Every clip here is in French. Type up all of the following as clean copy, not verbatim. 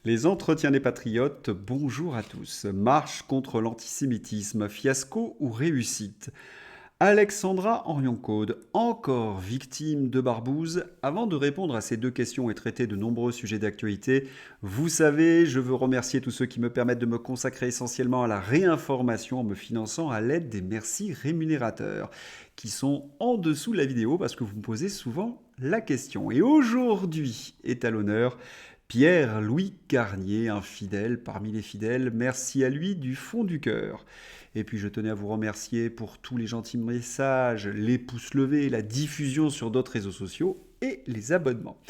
Les entretiens des patriotes, bonjour à tous. Marche contre l'antisémitisme, fiasco ou réussite? Alexandra Orion-Caude, encore victime de barbouze. Avant de répondre à ces deux questions et traiter de nombreux sujets d'actualité, vous savez, je veux remercier tous ceux qui me permettent de me consacrer essentiellement à la réinformation en me finançant à l'aide des merci rémunérateurs, qui sont en dessous de la vidéo parce que vous me posez souvent la question. Et aujourd'hui est à l'honneur Pierre-Louis Garnier, un fidèle parmi les fidèles. Merci à lui du fond du cœur. Et puis je tenais à vous remercier pour tous les gentils messages, les pouces levés, la diffusion sur d'autres réseaux sociaux et les abonnements.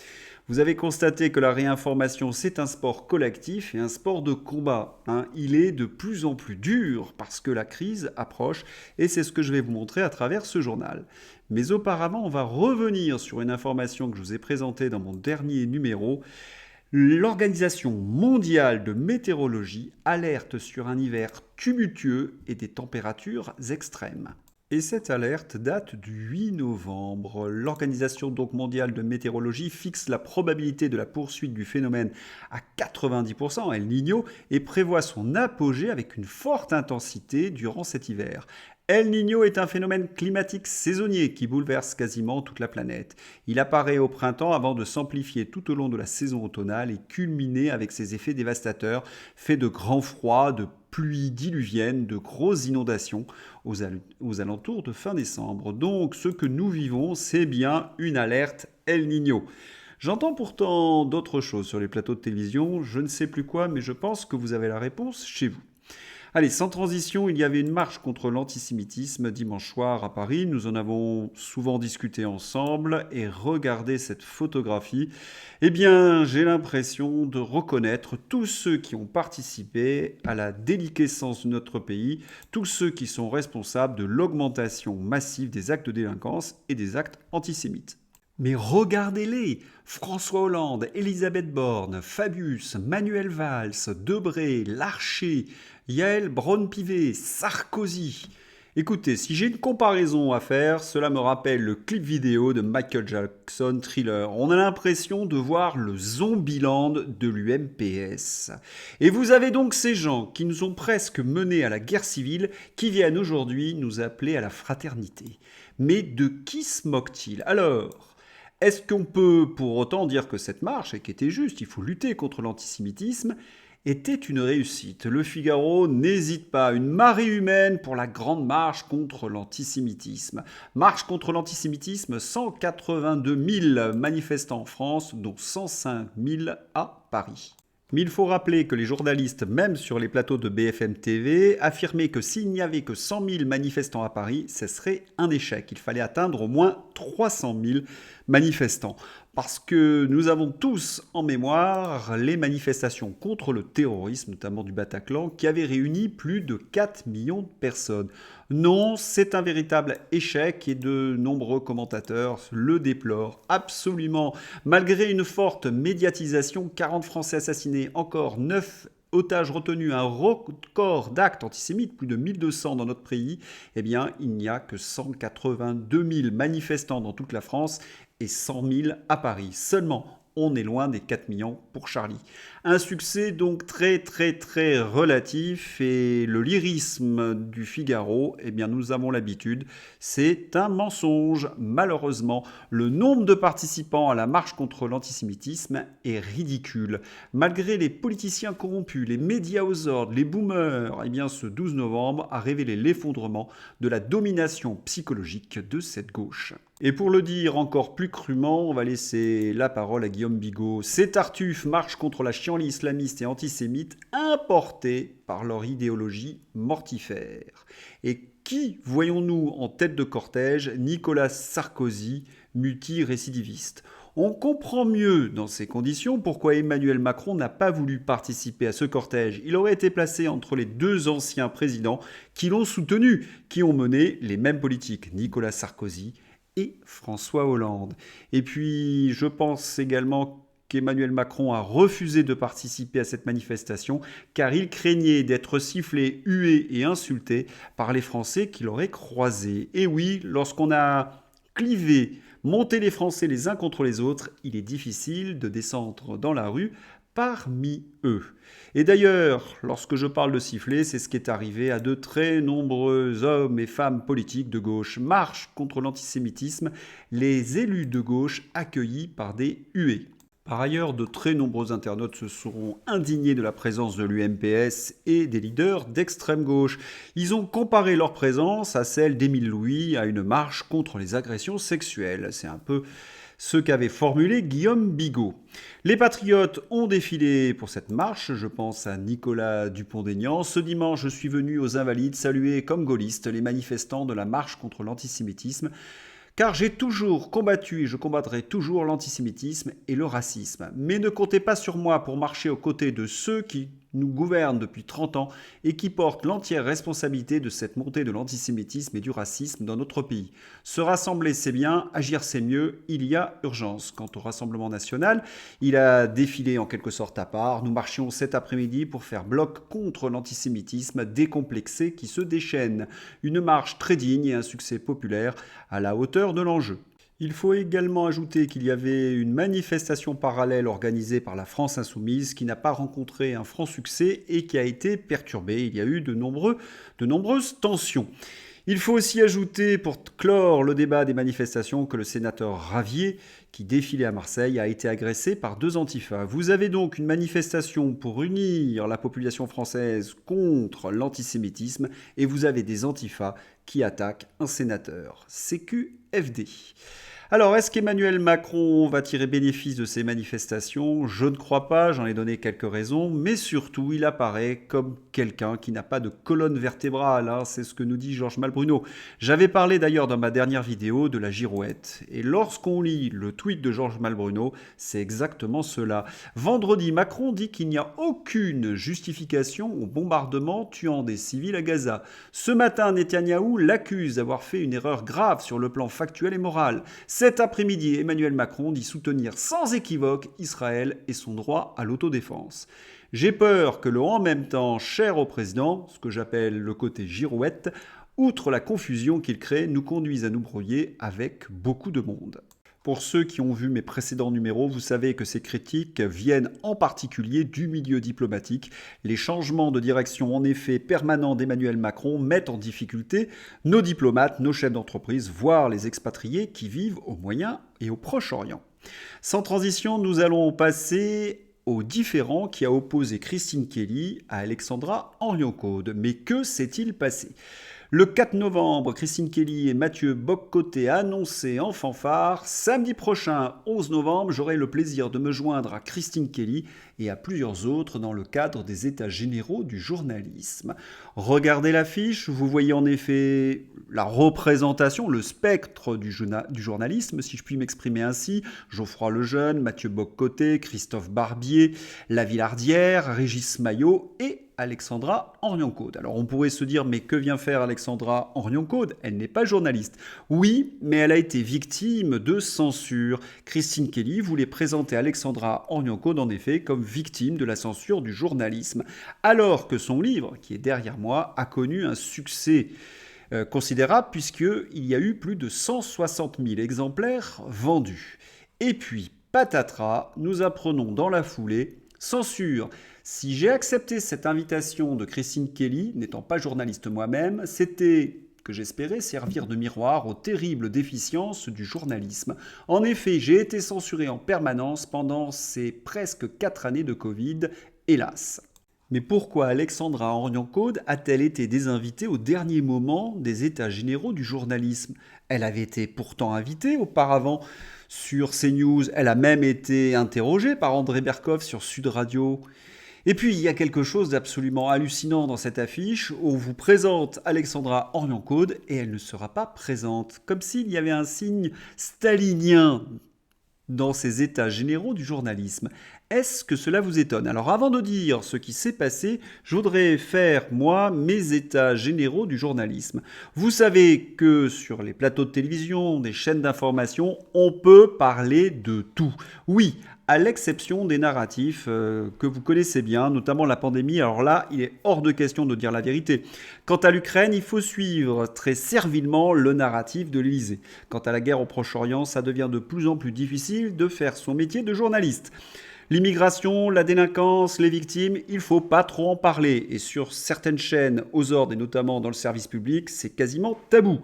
Vous avez constaté que la réinformation, c'est un sport collectif et un sport de combat. Il est de plus en plus dur parce que la crise approche et c'est ce que je vais vous montrer à travers ce journal. Mais auparavant, on va revenir sur une information que je vous ai présentée dans mon dernier numéro. L'Organisation mondiale de météorologie alerte sur un hiver tumultueux et des températures extrêmes. Et cette alerte date du 8 novembre. L'Organisation mondiale de météorologie fixe la probabilité de la poursuite du phénomène à 90%, El Niño, et prévoit son apogée avec une forte intensité durant cet hiver. El Niño est un phénomène climatique saisonnier qui bouleverse quasiment toute la planète. Il apparaît au printemps avant de s'amplifier tout au long de la saison automnale et culminer avec ses effets dévastateurs, faits de grands froids, de pluies diluviennes, de grosses inondations aux alentours de fin décembre. Donc ce que nous vivons, c'est bien une alerte El Niño. J'entends pourtant d'autres choses sur les plateaux de télévision, je ne sais plus quoi, mais je pense que vous avez la réponse chez vous. Allez, sans transition, il y avait une marche contre l'antisémitisme dimanche soir à Paris. Nous en avons souvent discuté ensemble et regardez cette photographie. Eh bien, j'ai l'impression de reconnaître tous ceux qui ont participé à la déliquescence de notre pays, tous ceux qui sont responsables de l'augmentation massive des actes de délinquance et des actes antisémites. Mais regardez-les! François Hollande, Elisabeth Borne, Fabius, Manuel Valls, Debré, Larcher, Yael Braun-Pivet, Sarkozy. Écoutez, si j'ai une comparaison à faire, cela me rappelle le clip vidéo de Michael Jackson Thriller. On a l'impression de voir le Zombieland de l'UMPS. Et vous avez donc ces gens qui nous ont presque menés à la guerre civile, qui viennent aujourd'hui nous appeler à la fraternité. Mais de qui se moquent-ils? Alors, est-ce qu'on peut pour autant dire que cette marche, et qui était juste, il faut lutter contre l'antisémitisme, était une réussite? Le Figaro n'hésite pas, une marée humaine pour la grande marche contre l'antisémitisme. Marche contre l'antisémitisme, 182 000 manifestants en France, dont 105 000 à Paris. Mais il faut rappeler que les journalistes, même sur les plateaux de BFM TV, affirmaient que s'il n'y avait que 100 000 manifestants à Paris, ce serait un échec. Il fallait atteindre au moins 300 000 manifestants. Parce que nous avons tous en mémoire les manifestations contre le terrorisme, notamment du Bataclan, qui avaient réuni plus de 4 millions de personnes. Non, c'est un véritable échec et de nombreux commentateurs le déplorent absolument. Malgré une forte médiatisation, 40 Français assassinés, encore 9 otages retenus, un record d'actes antisémites, plus de 1200 dans notre pays, eh bien, il n'y a que 182 000 manifestants dans toute la France et 100 000 à Paris. Seulement, on est loin des 4 millions pour Charlie. Un succès donc très relatif et le lyrisme du Figaro, eh bien nous avons l'habitude, c'est un mensonge. Malheureusement, le nombre de participants à la marche contre l'antisémitisme est ridicule. Malgré les politiciens corrompus, les médias aux ordres, les boomers, eh bien ce 12 novembre a révélé l'effondrement de la domination psychologique de cette gauche. Et pour le dire encore plus crûment, on va laisser la parole à Guillaume Bigot. Ces tartuffes marchent contre la chienlit islamiste et antisémite importée par leur idéologie mortifère. Et qui voyons-nous en tête de cortège? Nicolas Sarkozy, multirécidiviste. On comprend mieux dans ces conditions pourquoi Emmanuel Macron n'a pas voulu participer à ce cortège. Il aurait été placé entre les deux anciens présidents qui l'ont soutenu, qui ont mené les mêmes politiques, Nicolas Sarkozy et François Hollande. Et puis, je pense également qu'Emmanuel Macron a refusé de participer à cette manifestation car il craignait d'être sifflé, hué et insulté par les Français qu'il aurait croisés. Et oui, lorsqu'on a clivé, monté les Français les uns contre les autres, il est difficile de descendre dans la rue parmi eux. Et d'ailleurs, lorsque je parle de siffler, c'est ce qui est arrivé à de très nombreux hommes et femmes politiques de gauche. Marche contre l'antisémitisme, les élus de gauche accueillis par des huées. Par ailleurs, de très nombreux internautes se seront indignés de la présence de l'UMPS et des leaders d'extrême gauche. Ils ont comparé leur présence à celle d'Émile Louis à une marche contre les agressions sexuelles. C'est un peu ce qu'avait formulé Guillaume Bigot. Les patriotes ont défilé pour cette marche, je pense à Nicolas Dupont-Aignan. Ce dimanche, je suis venu aux Invalides saluer comme gaulliste les manifestants de la marche contre l'antisémitisme, car j'ai toujours combattu et je combattrai toujours l'antisémitisme et le racisme. Mais ne comptez pas sur moi pour marcher aux côtés de ceux qui nous gouvernent depuis 30 ans et qui portent l'entière responsabilité de cette montée de l'antisémitisme et du racisme dans notre pays. Se rassembler, c'est bien, agir, c'est mieux, il y a urgence. Quant au Rassemblement national, il a défilé en quelque sorte à part. Nous marchions cet après-midi pour faire bloc contre l'antisémitisme décomplexé qui se déchaîne. Une marche très digne et un succès populaire à la hauteur de l'enjeu. Il faut également ajouter qu'il y avait une manifestation parallèle organisée par la France Insoumise qui n'a pas rencontré un franc succès et qui a été perturbée. Il y a eu de nombreuses tensions. Il faut aussi ajouter, pour clore le débat des manifestations, que le sénateur Ravier, qui défilait à Marseille, a été agressé par 2 antifas. Vous avez donc une manifestation pour unir la population française contre l'antisémitisme et vous avez des antifas qui attaquent un sénateur. CQFD. Alors, est-ce qu'Emmanuel Macron va tirer bénéfice de ces manifestations ? Je ne crois pas, j'en ai donné quelques raisons, mais surtout, il apparaît comme quelqu'un qui n'a pas de colonne vertébrale, hein, c'est ce que nous dit Georges Malbruno. J'avais parlé d'ailleurs dans ma dernière vidéo de la girouette, et lorsqu'on lit le tweet de Georges Malbruno, c'est exactement cela. Vendredi, Macron dit qu'il n'y a aucune justification au bombardement tuant des civils à Gaza. Ce matin, Netanyahou l'accuse d'avoir fait une erreur grave sur le plan factuel et moral. Cet après-midi, Emmanuel Macron dit soutenir sans équivoque Israël et son droit à l'autodéfense. J'ai peur que le en même temps cher au président, ce que j'appelle le côté girouette, outre la confusion qu'il crée, nous conduise à nous brouiller avec beaucoup de monde. Pour ceux qui ont vu mes précédents numéros, vous savez que ces critiques viennent en particulier du milieu diplomatique. Les changements de direction en effet permanents d'Emmanuel Macron mettent en difficulté nos diplomates, nos chefs d'entreprise, voire les expatriés qui vivent au Moyen et au Proche-Orient. Sans transition, nous allons passer au différend qui a opposé Christine Kelly à Alexandra Henrion-Caude. Mais que s'est-il passé ? Le 4 novembre, Christine Kelly et Mathieu Bock-Côté annonçaient en fanfare « Samedi prochain, 11 novembre, j'aurai le plaisir de me joindre à Christine Kelly et à plusieurs autres dans le cadre des États généraux du journalisme. » Regardez l'affiche, vous voyez en effet la représentation, le spectre du journalisme, si je puis m'exprimer ainsi. Geoffroy Lejeune, Mathieu Bock-Côté, Christophe Barbier, La Villardière, Régis Maillot et Alexandra Henrion-Caude. Alors on pourrait se dire, mais que vient faire Alexandra Henrion-Caude ? Elle n'est pas journaliste. Oui, mais elle a été victime de censure. Christine Kelly voulait présenter Alexandra Henrion-Caude en effet comme victime de la censure du journalisme, alors que son livre, qui est derrière moi, a connu un succès considérable puisqu'il y a eu plus de 160 000 exemplaires vendus. Et puis, patatras, nous apprenons dans la foulée, censure. Si j'ai accepté cette invitation de Christine Kelly, n'étant pas journaliste moi-même, c'était que j'espérais servir de miroir aux terribles déficiences du journalisme. En effet, j'ai été censuré en permanence pendant ces presque 4 années de Covid, hélas. Mais pourquoi Alexandra Henrion-Caude a-t-elle été désinvitée au dernier moment des États généraux du journalisme ? Elle avait été pourtant invitée auparavant sur CNews, elle a même été interrogée par André Berkoff sur Sud Radio. Et puis, il y a quelque chose d'absolument hallucinant dans cette affiche où on vous présente Alexandra Henrion-Caude et elle ne sera pas présente, comme s'il y avait un signe stalinien dans ces états généraux du journalisme. Est-ce que cela vous étonne ? Alors avant de dire ce qui s'est passé, je voudrais faire, moi, mes états généraux du journalisme. Vous savez que sur les plateaux de télévision, des chaînes d'information, on peut parler de tout. Oui, à l'exception des narratifs que vous connaissez bien, notamment la pandémie. Alors là, il est hors de question de dire la vérité. Quant à l'Ukraine, il faut suivre très servilement le narratif de l'Élysée. Quant à la guerre au Proche-Orient, ça devient de plus en plus difficile de faire son métier de journaliste. L'immigration, la délinquance, les victimes, il ne faut pas trop en parler. Et sur certaines chaînes aux ordres, et notamment dans le service public, c'est quasiment tabou.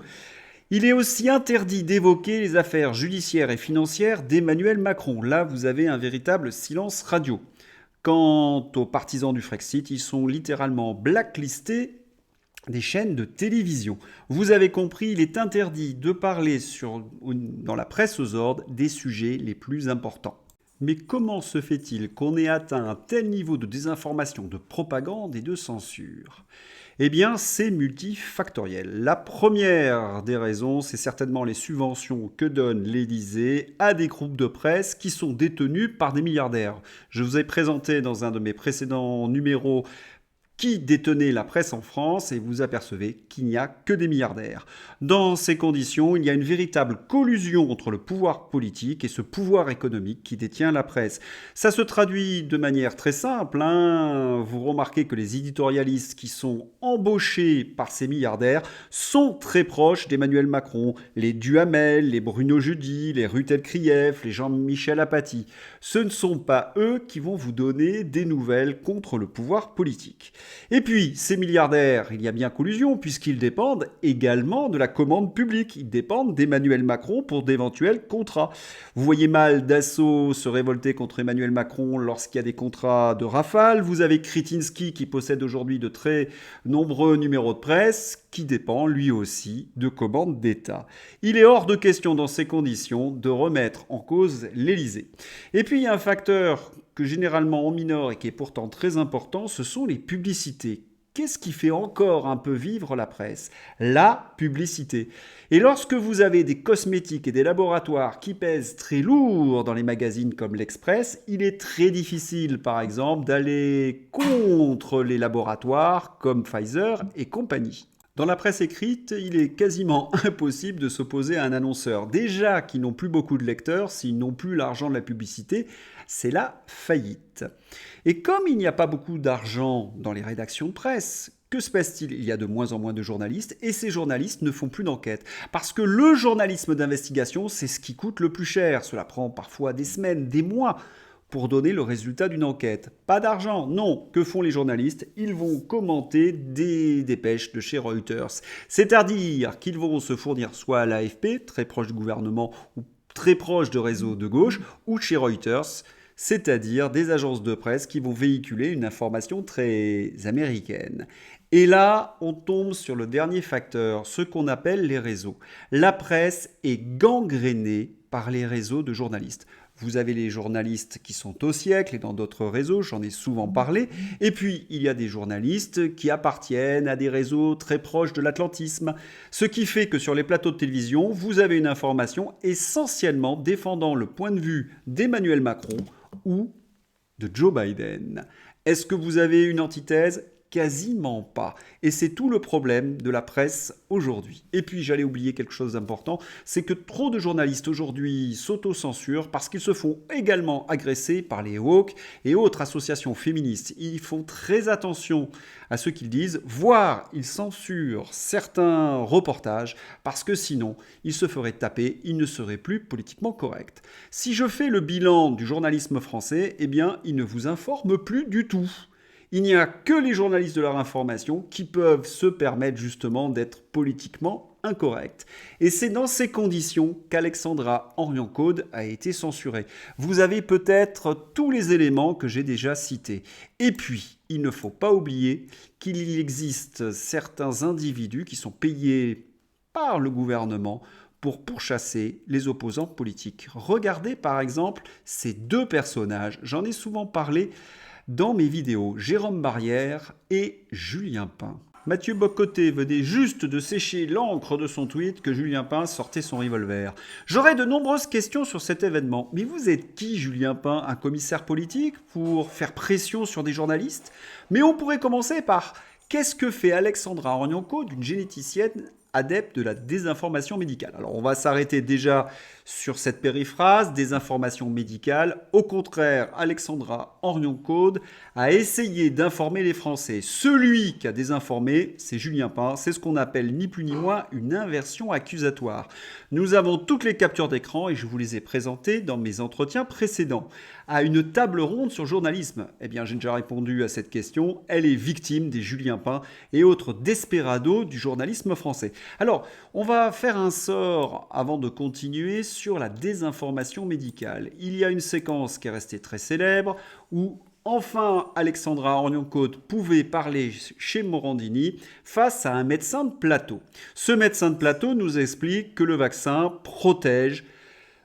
Il est aussi interdit d'évoquer les affaires judiciaires et financières d'Emmanuel Macron. Là, vous avez un véritable silence radio. Quant aux partisans du Frexit, ils sont littéralement blacklistés des chaînes de télévision. Vous avez compris, il est interdit de parler dans la presse aux ordres des sujets les plus importants. Mais comment se fait-il qu'on ait atteint un tel niveau de désinformation, de propagande et de censure ? Eh bien, c'est multifactoriel. La première des raisons, c'est certainement les subventions que donne l'Élysée à des groupes de presse qui sont détenus par des milliardaires. Je vous ai présenté dans un de mes précédents numéros qui détenait la presse en France et vous apercevez qu'il n'y a que des milliardaires. Dans ces conditions, il y a une véritable collusion entre le pouvoir politique et ce pouvoir économique qui détient la presse. Ça se traduit de manière très simple. Vous remarquez que les éditorialistes qui sont embauchés par ces milliardaires sont très proches d'Emmanuel Macron. Les Duhamel, les Bruno Judy, les Rutel Krief, les Jean-Michel Apathy. Ce ne sont pas eux qui vont vous donner des nouvelles contre le pouvoir politique. Et puis, ces milliardaires, il y a bien collusion, puisqu'ils dépendent également de la commande publique. Ils dépendent d'Emmanuel Macron pour d'éventuels contrats. Vous voyez mal Dassault se révolter contre Emmanuel Macron lorsqu'il y a des contrats de Rafale. Vous avez Kretinsky qui possède aujourd'hui de très nombreux numéros de presse, qui dépend lui aussi de commandes d'État. Il est hors de question dans ces conditions de remettre en cause l'Élysée. Et puis, il y a un facteur que généralement on minore et qui est pourtant très important, ce sont les publicités. Qu'est-ce qui fait encore un peu vivre la presse ? La publicité. Et lorsque vous avez des cosmétiques et des laboratoires qui pèsent très lourd dans les magazines comme l'Express, il est très difficile, par exemple, d'aller contre les laboratoires comme Pfizer et compagnie. Dans la presse écrite, il est quasiment impossible de s'opposer à un annonceur. Déjà qu'ils n'ont plus beaucoup de lecteurs, s'ils n'ont plus l'argent de la publicité, c'est la faillite. Et comme il n'y a pas beaucoup d'argent dans les rédactions de presse, que se passe-t-il ? Il y a de moins en moins de journalistes et ces journalistes ne font plus d'enquête. Parce que le journalisme d'investigation, c'est ce qui coûte le plus cher. Cela prend parfois des semaines, des mois pour donner le résultat d'une enquête. Pas d'argent, non. Que font les journalistes ? Ils vont commenter des dépêches de chez Reuters. C'est-à-dire qu'ils vont se fournir soit à l'AFP, très proche du gouvernement, ou très proche de réseaux de gauche, ou chez Reuters, c'est-à-dire des agences de presse qui vont véhiculer une information très américaine. Et là, on tombe sur le dernier facteur, ce qu'on appelle les réseaux. La presse est gangrénée par les réseaux de journalistes. Vous avez les journalistes qui sont au siècle et dans d'autres réseaux, j'en ai souvent parlé. Et puis, il y a des journalistes qui appartiennent à des réseaux très proches de l'atlantisme. Ce qui fait que sur les plateaux de télévision, vous avez une information essentiellement défendant le point de vue d'Emmanuel Macron ou de Joe Biden. Est-ce que vous avez une antithèse ? Quasiment pas. Et c'est tout le problème de la presse aujourd'hui. Et puis j'allais oublier quelque chose d'important, c'est que trop de journalistes aujourd'hui s'autocensurent parce qu'ils se font également agresser par les woke et autres associations féministes. Ils font très attention à ce qu'ils disent, voire ils censurent certains reportages parce que sinon ils se feraient taper, ils ne seraient plus politiquement corrects. Si je fais le bilan du journalisme français, eh bien il ne vous informe plus du tout. Il n'y a que les journalistes de leur information qui peuvent se permettre justement d'être politiquement incorrects. Et c'est dans ces conditions qu'Alexandra Orion-Caude a été censurée. Vous avez peut-être tous les éléments que j'ai déjà cités. Et puis, il ne faut pas oublier qu'il existe certains individus qui sont payés par le gouvernement pour pourchasser les opposants politiques. Regardez par exemple ces deux personnages. J'en ai souvent parlé dans mes vidéos, Jérôme Barrière et Julien Pain. Mathieu Bocoté venait juste de sécher l'encre de son tweet que Julien Pain sortait son revolver. J'aurais de nombreuses questions sur cet événement. Mais vous êtes qui, Julien Pain ? Un commissaire politique pour faire pression sur des journalistes ? Mais on pourrait commencer par qu'est-ce que fait Alexandra Orion-Caude, une généticienne adepte de la désinformation médicale. Alors on va s'arrêter déjà sur cette périphrase, désinformation médicale. Au contraire, Alexandra Orion-Caude a essayé d'informer les Français. Celui qui a désinformé, c'est Julien Pin. C'est ce qu'on appelle ni plus ni moins une inversion accusatoire. Nous avons toutes les captures d'écran et je vous les ai présentées dans mes entretiens précédents. À une table ronde sur journalisme, eh bien j'ai déjà répondu à cette question. Elle est victime des Julien Pin et autres desperados du journalisme français. Alors, on va faire un sort avant de continuer sur la désinformation médicale. Il y a une séquence qui est restée très célèbre où enfin Alexandra Orion-Caude pouvait parler chez Morandini face à un médecin de plateau. Ce médecin de plateau nous explique que le vaccin protège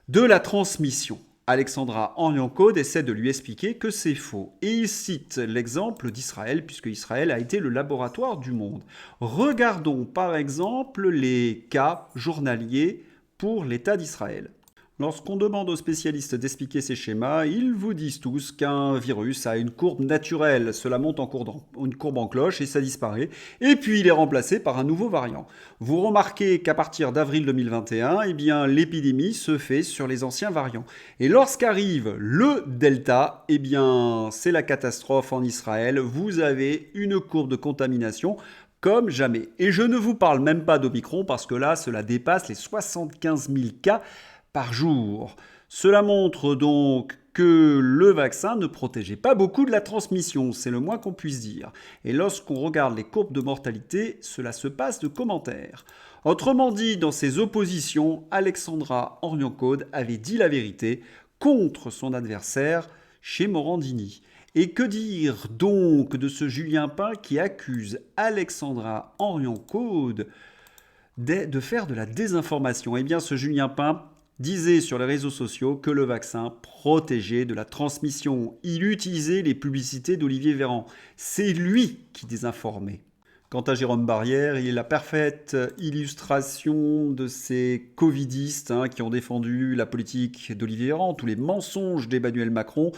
de la transmission. Alexandra Orion-Caude essaie de lui expliquer que c'est faux. Et il cite l'exemple d'Israël, puisque Israël a été le laboratoire du monde. Regardons par exemple les cas journaliers pour l'État d'Israël. Lorsqu'on demande aux spécialistes d'expliquer ces schémas, ils vous disent tous qu'un virus a une courbe naturelle. Cela monte en une courbe en cloche et ça disparaît. Et puis il est remplacé par un nouveau variant. Vous remarquez qu'à partir d'avril 2021, eh bien, l'épidémie se fait sur les anciens variants. Et lorsqu'arrive le Delta, eh bien, c'est la catastrophe en Israël. Vous avez une courbe de contamination comme jamais. Et je ne vous parle même pas d'Omicron parce que là, cela dépasse les 75 000 cas par jour. Cela montre donc que le vaccin ne protégeait pas beaucoup de la transmission, c'est le moins qu'on puisse dire. Et lorsqu'on regarde les courbes de mortalité, cela se passe de commentaires. Autrement dit, dans ses oppositions, Alexandra Orion-Caude avait dit la vérité contre son adversaire chez Morandini. Et que dire donc de ce Julien Pin qui accuse Alexandra Orion-Caude de faire de la désinformation? Eh bien, ce Julien Pin disait sur les réseaux sociaux que le vaccin protégeait de la transmission. Il utilisait les publicités d'Olivier Véran. C'est lui qui désinformait. Quant à Jérôme Barrière, il est la parfaite illustration de ces covidistes qui ont défendu la politique d'Olivier Véran, tous les mensonges d'Emmanuel Macron.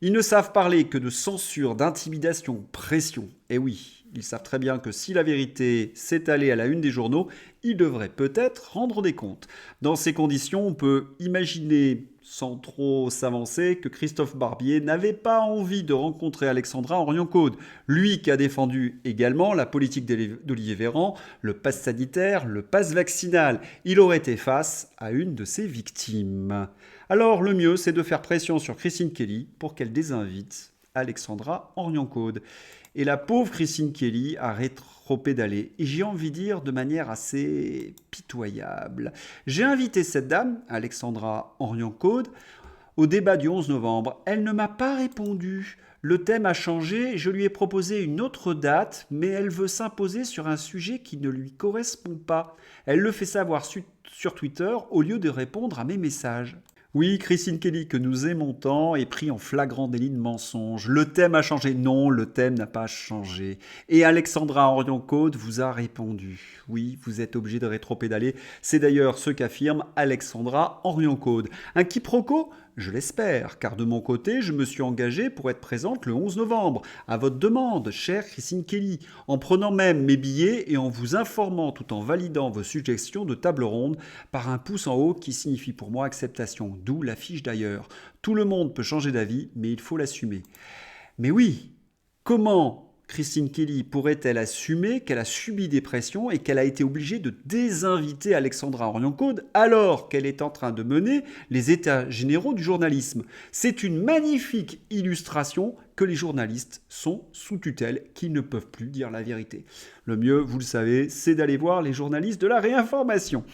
Ils ne savent parler que de censure, d'intimidation, pression. Et oui, ils savent très bien que si la vérité s'étalait à la une des journaux, ils devraient peut-être rendre des comptes. Dans ces conditions, on peut imaginer, sans trop s'avancer, que Christophe Barbier n'avait pas envie de rencontrer Alexandra Orion-Caude. Lui qui a défendu également la politique d'Olivier Véran, le pass sanitaire, le pass vaccinal. Il aurait été face à une de ses victimes. Alors le mieux, c'est de faire pression sur Christine Kelly pour qu'elle désinvite Alexandra Orion-Caude. Et la pauvre Christine Kelly a rétropédalé, et j'ai envie de dire de manière assez pitoyable. J'ai invité cette dame, Alexandra Orion-Caude, au débat du 11 novembre. Elle ne m'a pas répondu. Le thème a changé, je lui ai proposé une autre date, mais elle veut s'imposer sur un sujet qui ne lui correspond pas. Elle le fait savoir sur Twitter au lieu de répondre à mes messages. Oui, Christine Kelly, que nous aimons tant, est pris en flagrant délit de mensonge. Le thème a changé. Non, le thème n'a pas changé. Et Alexandra Orion-Caude vous a répondu. Oui, vous êtes obligé de rétropédaler. C'est d'ailleurs ce qu'affirme Alexandra Orion-Caude. Un quiproquo ? Je l'espère, car de mon côté, je me suis engagé pour être présente le 11 novembre, à votre demande, chère Christine Kelly, en prenant même mes billets et en vous informant tout en validant vos suggestions de table ronde par un pouce en haut qui signifie pour moi acceptation, d'où l'affiche d'ailleurs. Tout le monde peut changer d'avis, mais il faut l'assumer. Mais oui, comment Christine Kelly pourrait-elle assumer qu'elle a subi des pressions et qu'elle a été obligée de désinviter Alexandra Orion-Caude alors qu'elle est en train de mener les états généraux du journalisme? C'est une magnifique illustration que les journalistes sont sous tutelle, qu'ils ne peuvent plus dire la vérité. Le mieux, vous le savez, c'est d'aller voir les journalistes de la réinformation.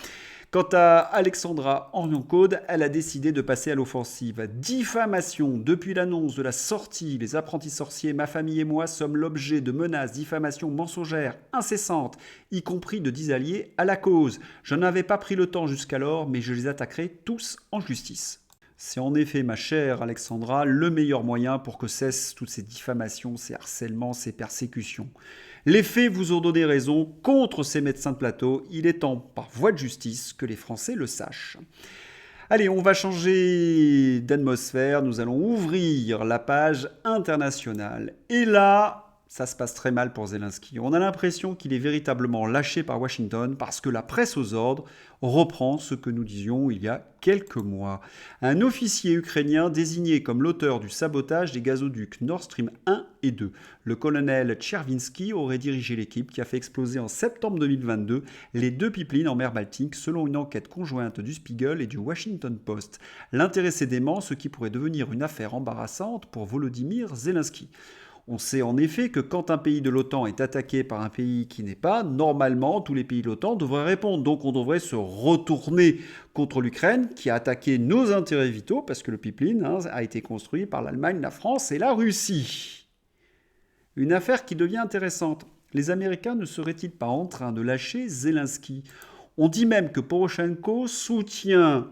Quant à Alexandra Orion-Caude, elle a décidé de passer à l'offensive. Diffamation. Depuis l'annonce de la sortie, les apprentis sorciers, ma famille et moi sommes l'objet de menaces, diffamations mensongères, incessantes, y compris de 10 alliés à la cause. Je n'avais pas pris le temps jusqu'alors, mais je les attaquerai tous en justice. C'est en effet, ma chère Alexandra, le meilleur moyen pour que cessent toutes ces diffamations, ces harcèlements, ces persécutions. Les faits vous ont donné raison contre ces médecins de plateau. Il est temps, par voie de justice, que les Français le sachent. Allez, on va changer d'atmosphère. Nous allons ouvrir la page internationale. Et là, ça se passe très mal pour Zelensky. On a l'impression qu'il est véritablement lâché par Washington parce que la presse aux ordres reprend ce que nous disions il y a quelques mois. Un officier ukrainien désigné comme l'auteur du sabotage des gazoducs Nord Stream 1 et 2. Le colonel Chervinsky aurait dirigé l'équipe qui a fait exploser en septembre 2022 les deux pipelines en mer Baltique selon une enquête conjointe du Spiegel et du Washington Post. L'intéressé dément ce qui pourrait devenir une affaire embarrassante pour Volodymyr Zelensky. On sait en effet que quand un pays de l'OTAN est attaqué par un pays qui n'est pas, normalement, tous les pays de l'OTAN devraient répondre. Donc on devrait se retourner contre l'Ukraine qui a attaqué nos intérêts vitaux parce que le pipeline a été construit par l'Allemagne, la France et la Russie. Une affaire qui devient intéressante. Les Américains ne seraient-ils pas en train de lâcher Zelensky ? On dit même que Poroshenko soutient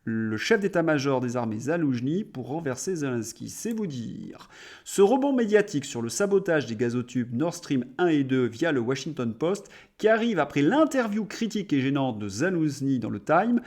le chef d'état-major des armées Zaloujny pour renverser Zelensky. C'est vous dire. Ce rebond médiatique sur le sabotage des gazotubes Nord Stream 1 et 2 via le Washington Post, qui arrive après l'interview critique et gênante de Zaloujny dans le Time,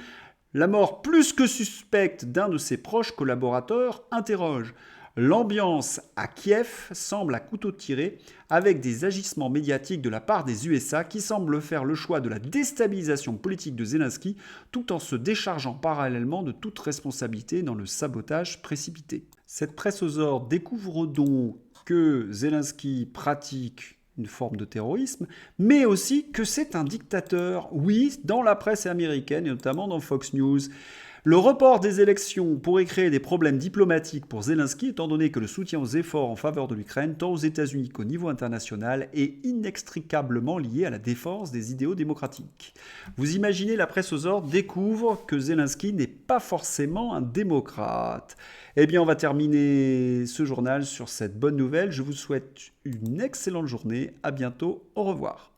la mort plus que suspecte d'un de ses proches collaborateurs interroge. L'ambiance à Kiev semble à couteau tiré avec des agissements médiatiques de la part des USA qui semblent faire le choix de la déstabilisation politique de Zelensky tout en se déchargeant parallèlement de toute responsabilité dans le sabotage précipité. Cette presse aux ordres découvre donc que Zelensky pratique une forme de terrorisme, mais aussi que c'est un dictateur, oui, dans la presse américaine et notamment dans Fox News. Le report des élections pourrait créer des problèmes diplomatiques pour Zelensky, étant donné que le soutien aux efforts en faveur de l'Ukraine, tant aux États-Unis qu'au niveau international, est inextricablement lié à la défense des idéaux démocratiques. Vous imaginez, la presse aux ordres découvre que Zelensky n'est pas forcément un démocrate. Eh bien, on va terminer ce journal sur cette bonne nouvelle. Je vous souhaite une excellente journée. À bientôt. Au revoir.